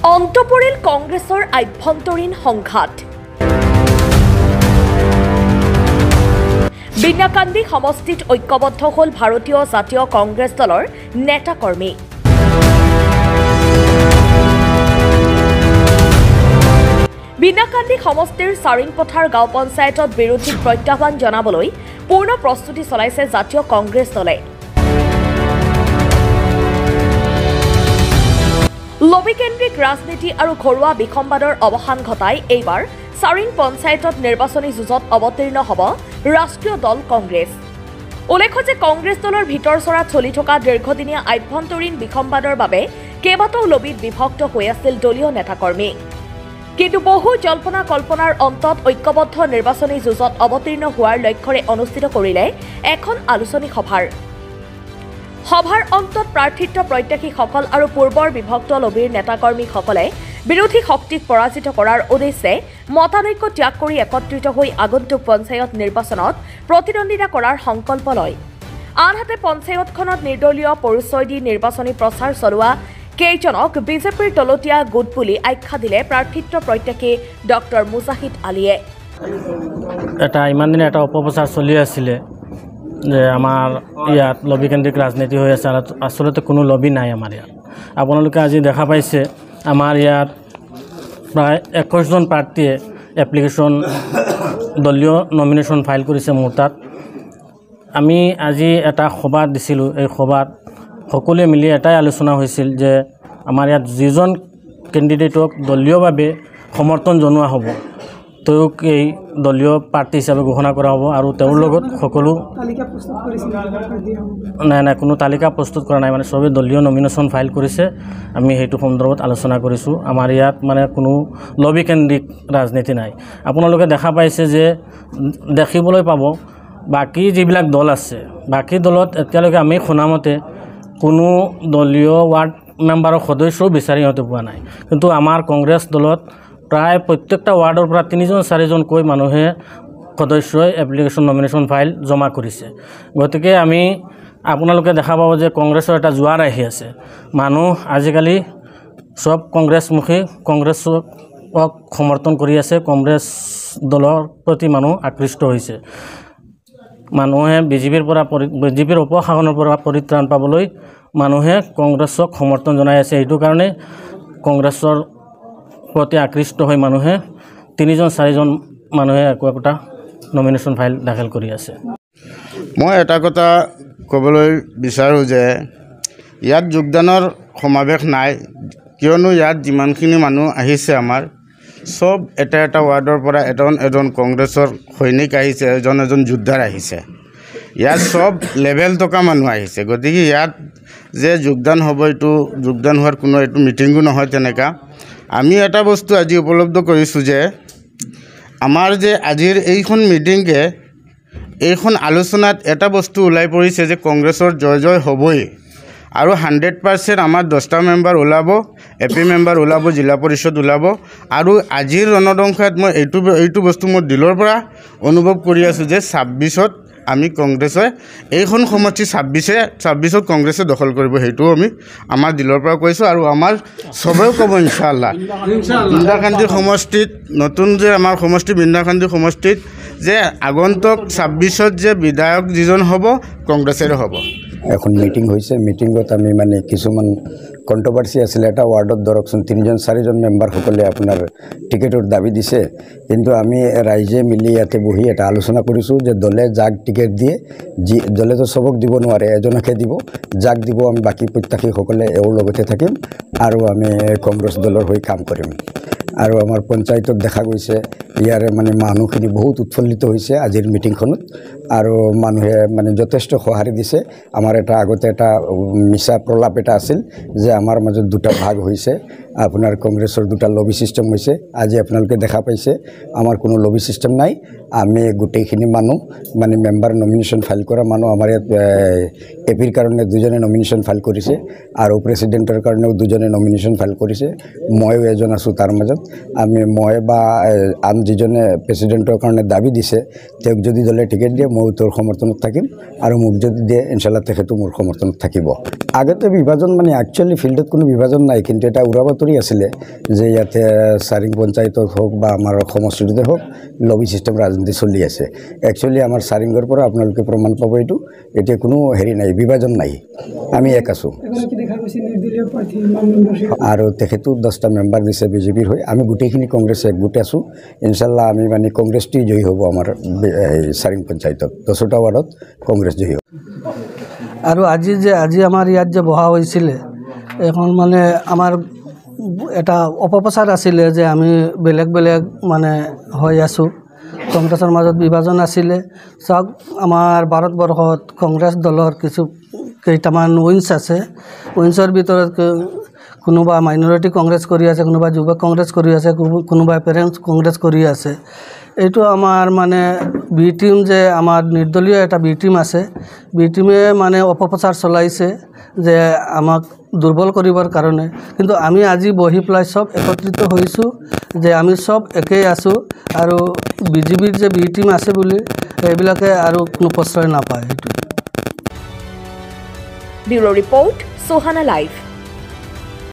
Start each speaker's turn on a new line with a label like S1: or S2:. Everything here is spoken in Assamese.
S1: অন্তপুৰিল কংগ্ৰেছৰ আভ্যন্তৰীণ সংঘাত। বিনাকান্দি সমষ্টিত ঐক্যবদ্ধ হ'ল ভাৰতীয় জাতীয় কংগ্ৰেছ দলৰ নেতাকৰ্মী। বিনাকান্দি সমষ্টিৰ চাৰিংপথাৰ গাঁও পঞ্চায়তত বিৰোধীক প্ৰত্যাহ্বান জনাবলৈ পূৰ্ণ প্ৰস্তুতি চলাইছে জাতীয় কংগ্ৰেছ দলে। লবিকেন্দ্ৰিক ৰাজনীতি আৰু ঘৰুৱা বিসম্বাদৰ অৱসান ঘটাই এইবাৰ চাৰিং পঞ্চায়তত নিৰ্বাচনী যুঁজত অৱতীৰ্ণ হ'ব ৰাষ্ট্ৰীয় দল কংগ্ৰেছ। উল্লেখ্য যে কংগ্ৰেছ দলৰ ভিতৰ চৰাত চলি থকা দীৰ্ঘদিনীয়া আভ্যন্তৰীণ বিসম্বাদৰ বাবে কেইবাটাও লবিত বিভক্ত হৈ আছিল দলীয় নেতাকৰ্মী। কিন্তু বহু জল্পনা কল্পনাৰ অন্তত ঐক্যবদ্ধ নিৰ্বাচনী যুঁজত অৱতীৰ্ণ হোৱাৰ লক্ষ্যৰে অনুষ্ঠিত কৰিলে এখন আলোচনী সভাৰ অন্তত প্ৰাৰ্থিত্ব প্ৰত্যাশীসকল আৰু পূৰ্বৰ বিভক্ত লবিৰ নেতাকৰ্মীসকলে বিৰোধী শক্তিক পৰাজিত কৰাৰ উদ্দেশ্যে মতানৈক্য ত্যাগ কৰি একত্ৰিত হৈ আগন্তুক পঞ্চায়ত নিৰ্বাচনত প্ৰতিদ্বন্দ্বিতা কৰাৰ সংকল্প লয়। আনহাতে পঞ্চায়তখনত নিৰ্দলীয় পৰিচয় দি নিৰ্বাচনী প্ৰচাৰ চলোৱা কেইজনক বিজেপিৰ তলতীয়া গোট বুলি আখ্যা দিলে প্ৰাৰ্থিত্ব প্ৰত্যাশী ডক্টৰ মুজাহিদ আলীয়ে।
S2: ইমান দিনে এটা অপপ্ৰচাৰ চলি আছিলে যে আমাৰ ইয়াত লবিকেন্দ্ৰিক ৰাজনীতি হৈ আছে, আচলতে কোনো লবি নাই আমাৰ ইয়াত। আপোনালোকে আজি দেখা পাইছে আমাৰ ইয়াত প্ৰায় 21জন প্ৰাৰ্থীয়ে এপ্লিকেশ্যন দলীয় নমিনেশ্যন ফাইল কৰিছে মোৰ তাত। আমি আজি এটা সভা দিছিলোঁ, এই সভাত সকলোৱে মিলি এটাই আলোচনা হৈছিল যে আমাৰ ইয়াত যিজন কেণ্ডিডেটক দলীয়ভাৱে সমৰ্থন জনোৱা হ'ব তেওঁক এই দলীয় প্ৰাৰ্থী হিচাপে ঘোষণা কৰা হ'ব আৰু তেওঁৰ লগত সকলো নাই কোনো তালিকা প্ৰস্তুত কৰা নাই, মানে চবেই দলীয় নমিনেশ্যন ফাইল কৰিছে। আমি সেইটো সন্দৰ্ভত আলোচনা কৰিছোঁ। আমাৰ ইয়াত মানে কোনো লবিকেন্দ্ৰিক ৰাজনীতি নাই। আপোনালোকে দেখা পাইছে যে দেখিবলৈ পাব বাকী যিবিলাক দল আছে, বাকী দলত এতিয়ালৈকে আমি শুনামতে কোনো দলীয় ৱাৰ্ড মেম্বাৰৰ সদস্যও বিচাৰি সিহঁতে পোৱা নাই। কিন্তু আমাৰ কংগ্ৰেছ দলত প্ৰায় প্ৰত্যেকটা ৱাৰ্ডৰ পৰা 3-4জনকৈ মানুহে সদস্যই এপ্লিকেশ্যন নমিনেশ্যন ফাইল জমা কৰিছে। গতিকে আমি আপোনালোকে দেখা পাব যে কংগ্ৰেছৰ এটা জোৱাৰ আহি আছে। মানুহ আজিকালি চব কংগ্ৰেছমুখী, কংগ্ৰেছক সমৰ্থন কৰি আছে, কংগ্ৰেছ দলৰ প্ৰতি মানুহ আকৃষ্ট হৈছে। মানুহে বিজেপিৰ অপশাসনৰ পৰা পৰিত্ৰাণ পাবলৈ মানুহে কংগ্ৰেছক সমৰ্থন জনাই আছে। এইটো কাৰণে কংগ্ৰেছৰ প্ৰতি আকৃষ্ট হৈ মানুহে 3-4জন মানুহে একোটা নমিনেশ্যন ফাইল দাখিল কৰি আছে।
S3: মই এটা কথা ক'বলৈ বিচাৰোঁ যে ইয়াত যোগদানৰ সমাৱেশ নাই, কিয়নো ইয়াত যিমানখিনি মানুহ আহিছে আমাৰ চব এটা ৱাৰ্ডৰ পৰা এজন কংগ্ৰেছৰ সৈনিক আহিছে, এজন যোদ্ধাৰ আহিছে। ইয়াত চব লেভেল থকা মানুহ আহিছে। গতিকে ইয়াত যে যোগদান হ'ব, এইটো যোগদান হোৱাৰ কোনো এইটো মিটিঙো নহয় তেনেকুৱা। আমি এটা বস্তু আজি উপলব্ধ কৰিছোঁ যে আমাৰ যে আজিৰ এইখন মিটিংকে এইখন আলোচনাত এটা বস্তু ওলাই পৰিছে যে কংগ্ৰেছৰ জয় হ'বই আৰু 100% আমাৰ 10টা মেম্বাৰ ওলাব, এপি মেম্বাৰ ওলাব, জিলা পৰিষদ ওলাব। আৰু আজিৰ ৰণদংশাত মই এইটো বস্তু মোৰ দিলৰ পৰা অনুভৱ কৰি আছোঁ যে 26ত আমি কংগ্ৰেছে এইখন সমষ্টি 26ত কংগ্ৰেছে দখল কৰিব, সেইটো আমি আমাৰ দিলৰ পৰা কৈছোঁ। আৰু আমাৰ চবেও ক'ব ইনশাআল্লাহ বিন্দাকান্দি সমষ্টিত, নতুন যে আমাৰ সমষ্টি বিন্দাকান্দি সমষ্টিত যে আগন্তুক 26ত যে বিধায়ক যিজন হ'ব কংগ্ৰেছৰে হ'ব।
S4: এখন মিটিং হৈছে, মিটিঙত আমি মানে কিছুমান কণ্ট্ৰভাৰ্চি আছিলে। এটা ৱাৰ্ডত ধৰকচোন 3-4জন মেম্বাৰসকলে আপোনাৰ টিকেটৰ দাবী দিছে, কিন্তু আমি ৰাইজে মিলি ইয়াতে বহি এটা আলোচনা কৰিছোঁ যে দলে যাক টিকেট দিয়ে, দলেতো চবক দিব নোৱাৰে, এজনকে দিব, যাক দিব আমি বাকী প্ৰত্যাশীসকলে এওঁৰ লগতে থাকিম আৰু আমি কংগ্ৰেছ দলৰ হৈ কাম কৰিম। আৰু আমাৰ পঞ্চায়তত দেখা গৈছে ইয়াৰে মানে মানুহখিনি বহুত উৎফুল্লিত হৈছে আজিৰ মিটিংখনত আৰু মানুহে মানে যথেষ্ট সঁহাৰি দিছে। আমাৰ আগতে এটা মিছা প্ৰলাপ এটা আছিল যে আমাৰ মাজত দুটা ভাগ হৈছে, আপোনাৰ কংগ্ৰেছৰ দুটা লবি ছিষ্টেম হৈছে। আজি আপোনালোকে দেখা পাইছে আমাৰ কোনো লবি ছিষ্টেম নাই। আমি গোটেইখিনি মানুহ মানে মেম্বাৰ নমিনেশ্যন ফাইল কৰা মানুহ। আমাৰ ইয়াত এপিৰ কাৰণে 2জনে নমিনেশ্যন ফাইল কৰিছে আৰু প্ৰেচিডেণ্টৰ কাৰণেও 2জনে নমিনেশ্যন ফাইল কৰিছে। ময়ো এজন আছোঁ তাৰ মাজত। মই বা আন যিজনে প্ৰেচিডেণ্টৰ কাৰণে দাবী দিছে তেওঁক যদি দলে টিকেট দিয়ে মই তেওঁৰ সমৰ্থনত থাকিম আৰু মোক যদি দিয়ে ইনশাল্লাহ তেখেতো মোৰ সমৰ্থনত থাকিব আগতে বিভাজন মানে একচুৱেলি ফিল্ডত কোনো বিভাজন নাই কিন্তু এটা উৰা বাতৰি আছিলে যে ইয়াতে চাৰিং পঞ্চায়তত হওক বা আমাৰ সমষ্টিটোতে হওক লবি চিষ্টেম ৰাজনীতি চলি আছে একচুৱেলি আমাৰ চাৰিংগৰ পৰা আপোনালোকে প্ৰমাণ পাব এইটো এতিয়া কোনো হেৰি নাই বিভাজন নাই আমি এক আছোঁ আৰু তেখেতো 10টা মেম্বাৰ দিছে বিজেপিৰ হৈ আমি গোটেইখিনি কংগ্ৰেছ একগোট আছোঁ ইনশাল্লাহ আমি মানে কংগ্ৰেছটোৱেই জয়ী হ'ব আমাৰ চাৰিং পঞ্চায়তত 10টা ৱাৰ্ডত কংগ্ৰেছ জয়ী হ'ব
S5: আৰু আজি আমাৰ ইয়াত যে বহা হৈছিলে এখন মানে আমাৰ এটা অপপ্ৰচাৰ আছিলে যে আমি বেলেগ বেলেগ মানে হৈ আছোঁ কংগ্ৰেছৰ মাজত বিভাজন আছিলে চাওক আমাৰ ভাৰতবৰ্ষত কংগ্ৰেছ দলৰ কেইটামান উইংছ আছে উইংছৰ ভিতৰত কোনোবা মাইনৰিটি কংগ্ৰেছ কৰি আছে কোনোবা যুৱ কংগ্ৰেছ কৰি আছে কোনোবা পেৰেণ্টছ কংগ্ৰেছ কৰি আছে এইটো আমাৰ মানে বি টিম যে আমাৰ নিৰ্দলীয় এটা বি টিম আছে বি টিমে মানে অপপ্ৰচাৰ চলাইছে যে আমাক দুৰ্বল কৰিবৰ কাৰণে কিন্তু আমি আজি বহি পেলাই সব একত্ৰিত হৈছোঁ যে আমি সব একেই আছোঁ আৰু বিজেপিৰ যে বি টিম আছে বুলি এইবিলাকে আৰু কোনো প্ৰশ্ৰয় নাপায় এইটো
S1: ব্যুৰো ৰিপৰ্ট সোহানা লাইভ।